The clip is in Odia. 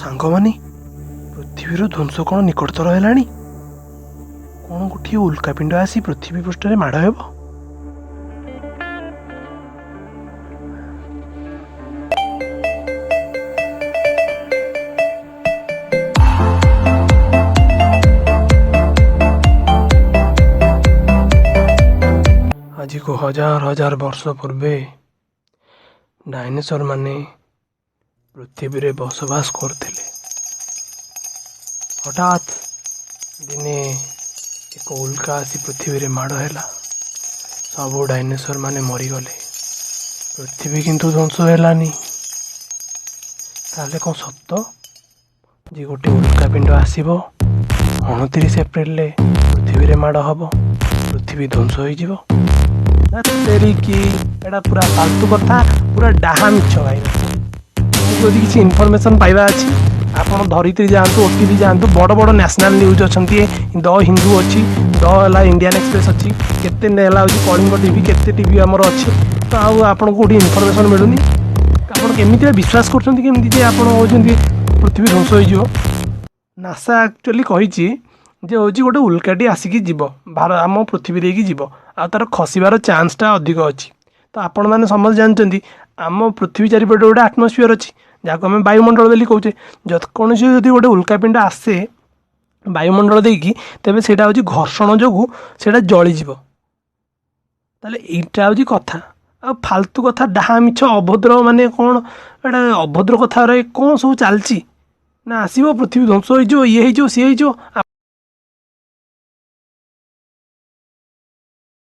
ସାଙ୍ଗମାନେ ପୃଥିବୀର ଧ୍ୱଂସ କ'ଣ ନିକଟତର ହେଲାଣି? କ'ଣ ଗୋଟିଏ ଉଲ୍କାପିଣ୍ଡ ଆସି ପୃଥିବୀ ପୃଷ୍ଠରେ ମାଡ଼ ହେବ? ଆଜିକୁ ହଜାର ହଜାର ବର୍ଷ ପୂର୍ବେ ଡାଇନୋସର ମାନେ ପୃଥିବୀରେ ବସବାସ କରୁଥିଲେ। ହଠାତ୍ ଦିନେ ଏକ ଉଲ୍କା ଆସି ପୃଥିବୀରେ ମାଡ଼ ହେଲା। ସବୁ ଡାଇନୋସର ମାନେ ମରିଗଲେ, ପୃଥିବୀ କିନ୍ତୁ ଧ୍ୱଂସ ହେଲାନି। ତାହେଲେ କ'ଣ ସତ ଯେ ଗୋଟେ ଉଲ୍କାପିଣ୍ଡ ଆସିବ 29 ଏପ୍ରିଲରେ ପୃଥିବୀରେ ମାଡ଼ ହେବ, ପୃଥିବୀ ଧ୍ୱଂସ ହୋଇଯିବ? କି ଏଇଟା ପୁରା ଫାଲତୁ କଥା, ପୁରା ଡାହା ମିଛ ଭାଇ। ଯଦି କିଛି ଇନଫର୍ମେସନ୍ ପାଇବା ଅଛି ଆପଣ ଧରିତ୍ରୀ ଯାଆନ୍ତୁ, OTV ଯାଆନ୍ତୁ, ବଡ଼ ବଡ଼ ନ୍ୟାସନାଲ୍ ନ୍ୟୁଜ୍ ଅଛନ୍ତି, ଦ ହିନ୍ଦୁ ଅଛି, ଦ ହେଲା ଇଣ୍ଡିଆନ୍ ଏକ୍ସପ୍ରେସ୍ ଅଛି, କେତେ ହେଲା ହେଉଛି କଳିଙ୍ଗ ଟିଭି, କେତେ ଟିଭି ଆମର ଅଛି। ତ ଆଉ ଆପଣଙ୍କୁ କେଉଁଠି ଇନଫର୍ମେସନ୍ ମିଳୁନି? ଆପଣ କେମିତି ବିଶ୍ୱାସ କରୁଛନ୍ତି କେମିତି ଯେ ଆପଣ ହେଉଛନ୍ତି ପୃଥିବୀ ଧ୍ୱଂସ ହୋଇଯିବ? ନାସା ଆକ୍ଚୁଆଲି କହିଛି ଯେ ହେଉଛି ଗୋଟେ ଉଲ୍କାଟି ଆସିକି ଯିବ, ଆମ ପୃଥିବୀ ଦେଇକି ଯିବ, ଆଉ ତା'ର ଖସିବାର ଚାନ୍ସଟା ଅଧିକ ଅଛି। ତ ଆପଣମାନେ ସମସ୍ତେ ଜାଣିଛନ୍ତି ଆମ ପୃଥିବୀ ଚାରିପଟେ ଗୋଟେ ଆଟମସ୍ଫିୟର ଅଛି, ଯାହାକୁ ଆମେ ବାୟୁମଣ୍ଡଳ ବୋଲି କହୁଛେ। କୌଣସି ଯଦି ଗୋଟେ ଉଲ୍କାପିଣ୍ଡ ଆସେ ବାୟୁମଣ୍ଡଳ ଦେଇକି, ତେବେ ସେଇଟା ହେଉଛି ଘର୍ଷଣ ଯୋଗୁଁ ସେଇଟା ଜଳିଯିବ। ତାହେଲେ ଏଇଟା ହେଉଛି କଥା। ଆଉ ଫାଲତୁ କଥା, ଡାହା ମିଛ, ଅଭଦ୍ର, ମାନେ କ'ଣ ଏଇଟା ଅଭଦ୍ର କଥାରେ କ'ଣ ସବୁ ଚାଲିଛି? ନା ଆସିବ ପୃଥିବୀ ଧ୍ୱଂସ ହୋଇଯିବ, ଇଏ ହେଇଯିବ, ସିଏ ହେଇଯିବ,